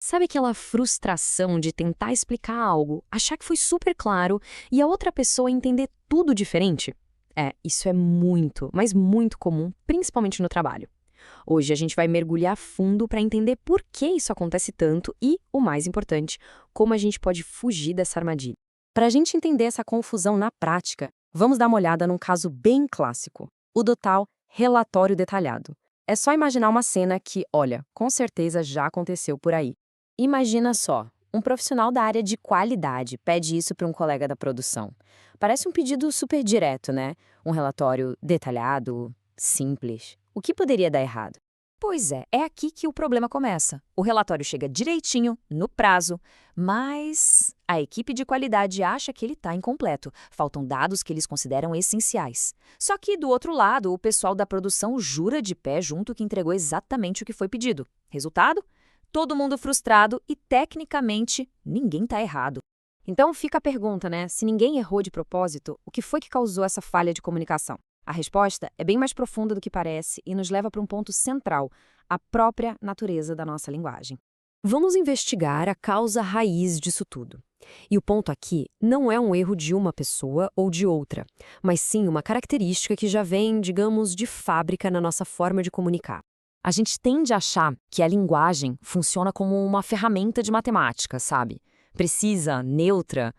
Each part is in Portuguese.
Sabe aquela frustração de tentar explicar algo, achar que foi super claro e a outra pessoa entender tudo diferente? Isso é muito, mas muito comum, principalmente no trabalho. Hoje a gente vai mergulhar fundo para entender por que isso acontece tanto e, o mais importante, como a gente pode fugir dessa armadilha. Para a gente entender essa confusão na prática, vamos dar uma olhada num caso bem clássico, o do tal relatório detalhado. É só imaginar uma cena que, olha, com certeza já aconteceu por aí. Imagina só, um profissional da área de qualidade pede isso para um colega da produção. Parece um pedido super direto, né? Um relatório detalhado, simples. O que poderia dar errado? Pois é aqui que o problema começa. O relatório chega direitinho, no prazo, mas a equipe de qualidade acha que ele está incompleto. Faltam dados que eles consideram essenciais. Só que, do outro lado, o pessoal da produção jura de pé junto que entregou exatamente o que foi pedido. Resultado? Todo mundo frustrado e, tecnicamente, ninguém está errado. Então fica a pergunta, né? Se ninguém errou de propósito, o que foi que causou essa falha de comunicação? A resposta é bem mais profunda do que parece e nos leva para um ponto central, a própria natureza da nossa linguagem. Vamos investigar a causa raiz disso tudo. E o ponto aqui não é um erro de uma pessoa ou de outra, mas sim uma característica que já vem, digamos, de fábrica na nossa forma de comunicar. A gente tende a achar que a linguagem funciona como uma ferramenta de matemática, sabe? Precisa, neutra.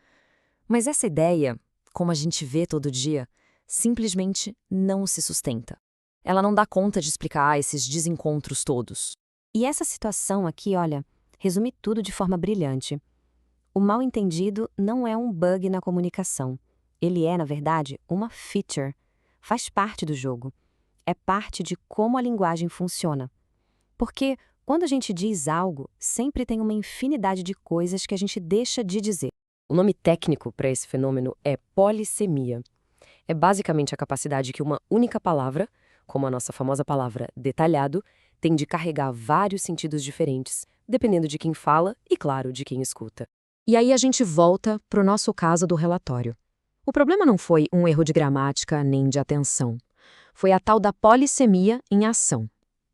Mas essa ideia, como a gente vê todo dia, simplesmente não se sustenta. Ela não dá conta de explicar esses desencontros todos. E essa situação aqui, olha, resume tudo de forma brilhante. O mal-entendido não é um bug na comunicação. Ele é, na verdade, uma feature. Faz parte do jogo. É parte de como a linguagem funciona. Porque quando a gente diz algo, sempre tem uma infinidade de coisas que a gente deixa de dizer. O nome técnico para esse fenômeno é polissemia. É basicamente a capacidade que uma única palavra, como a nossa famosa palavra detalhado, tem de carregar vários sentidos diferentes, dependendo de quem fala e, claro, de quem escuta. E aí a gente volta para o nosso caso do relatório. O problema não foi um erro de gramática nem de atenção. Foi a tal da polissemia em ação.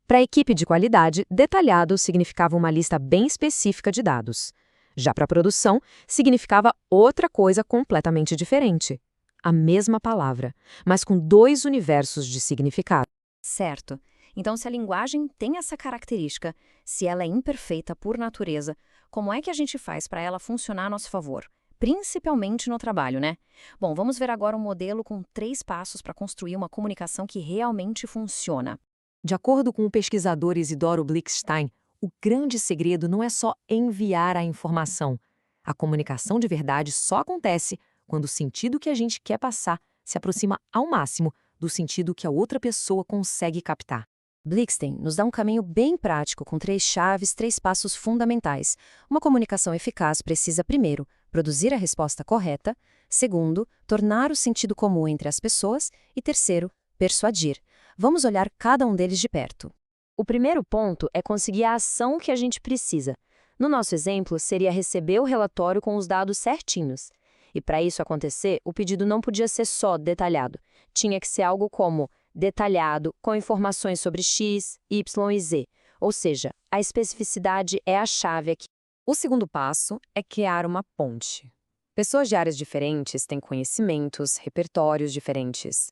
Para a equipe de qualidade, detalhado significava uma lista bem específica de dados. Já para a produção, significava outra coisa completamente diferente. A mesma palavra, mas com dois universos de significado. Certo. Então, se a linguagem tem essa característica, se ela é imperfeita por natureza, como é que a gente faz para ela funcionar a nosso favor? Principalmente no trabalho, né? Bom, vamos ver agora um modelo com 3 passos para construir uma comunicação que realmente funciona. De acordo com o pesquisador Isidoro Blickstein, o grande segredo não é só enviar a informação. A comunicação de verdade só acontece quando o sentido que a gente quer passar se aproxima ao máximo do sentido que a outra pessoa consegue captar. Blixten nos dá um caminho bem prático com 3 chaves, 3 passos fundamentais. Uma comunicação eficaz precisa, primeiro, produzir a resposta correta, segundo, tornar o sentido comum entre as pessoas e, terceiro, persuadir. Vamos olhar cada um deles de perto. O primeiro ponto é conseguir a ação que a gente precisa. No nosso exemplo, seria receber o relatório com os dados certinhos. E para isso acontecer, o pedido não podia ser só detalhado. Tinha que ser algo como detalhado, com informações sobre X, Y e Z. Ou seja, a especificidade é a chave aqui. O segundo passo é criar uma ponte. Pessoas de áreas diferentes têm conhecimentos, repertórios diferentes.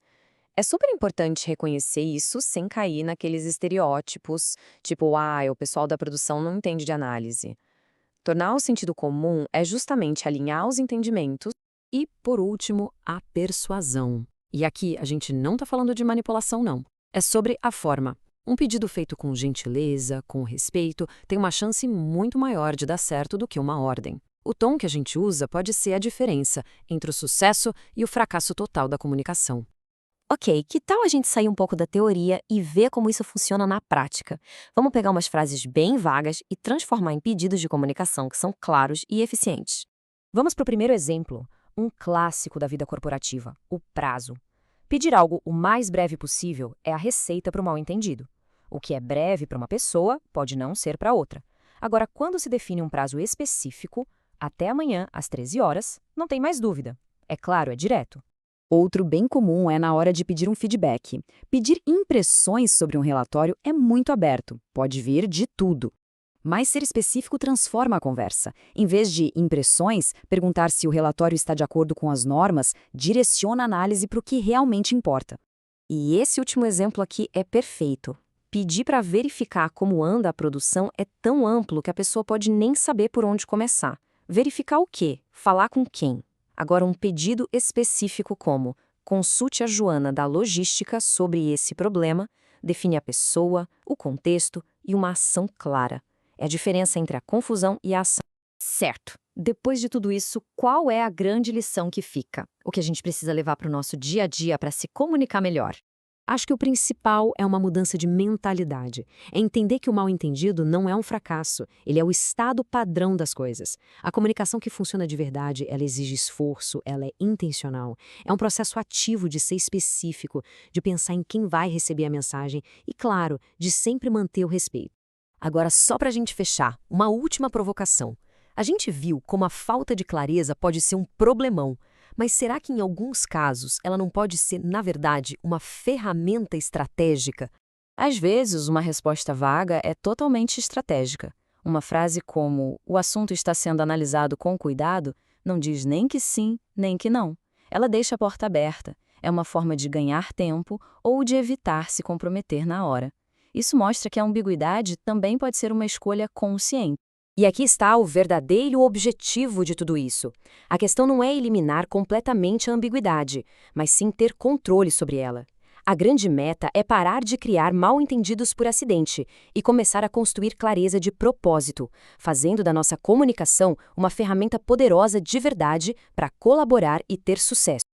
É super importante reconhecer isso sem cair naqueles estereótipos, tipo, o pessoal da produção não entende de análise. Tornar o sentido comum é justamente alinhar os entendimentos e, por último, a persuasão. E aqui a gente não está falando de manipulação, não. É sobre a forma. Um pedido feito com gentileza, com respeito, tem uma chance muito maior de dar certo do que uma ordem. O tom que a gente usa pode ser a diferença entre o sucesso e o fracasso total da comunicação. Ok, que tal a gente sair um pouco da teoria e ver como isso funciona na prática? Vamos pegar umas frases bem vagas e transformar em pedidos de comunicação que são claros e eficientes. Vamos para o primeiro exemplo, um clássico da vida corporativa, o prazo. Pedir algo o mais breve possível é a receita para o mal-entendido. O que é breve para uma pessoa pode não ser para outra. Agora, quando se define um prazo específico, até amanhã, às 13 horas, não tem mais dúvida. É claro, é direto. Outro bem comum é na hora de pedir um feedback. Pedir impressões sobre um relatório é muito aberto, pode vir de tudo. Mas ser específico transforma a conversa. Em vez de impressões, perguntar se o relatório está de acordo com as normas direciona a análise para o que realmente importa. E esse último exemplo aqui é perfeito. Pedir para verificar como anda a produção é tão amplo que a pessoa pode nem saber por onde começar. Verificar o quê? Falar com quem? Agora, um pedido específico como: consulte a Joana da logística sobre esse problema, define a pessoa, o contexto e uma ação clara. É a diferença entre a confusão e a ação. Certo. Depois de tudo isso, qual é a grande lição que fica? O que a gente precisa levar para o nosso dia a dia para se comunicar melhor? Acho que o principal é uma mudança de mentalidade. É entender que o mal-entendido não é um fracasso, ele é o estado padrão das coisas. A comunicação que funciona de verdade, ela exige esforço, ela é intencional. É um processo ativo de ser específico, de pensar em quem vai receber a mensagem e, claro, de sempre manter o respeito. Agora, só para a gente fechar, uma última provocação. A gente viu como a falta de clareza pode ser um problemão, mas será que em alguns casos ela não pode ser, na verdade, uma ferramenta estratégica? Às vezes, uma resposta vaga é totalmente estratégica. Uma frase como "o assunto está sendo analisado com cuidado" não diz nem que sim, nem que não. Ela deixa a porta aberta. É uma forma de ganhar tempo ou de evitar se comprometer na hora. Isso mostra que a ambiguidade também pode ser uma escolha consciente. E aqui está o verdadeiro objetivo de tudo isso. A questão não é eliminar completamente a ambiguidade, mas sim ter controle sobre ela. A grande meta é parar de criar mal-entendidos por acidente e começar a construir clareza de propósito, fazendo da nossa comunicação uma ferramenta poderosa de verdade para colaborar e ter sucesso.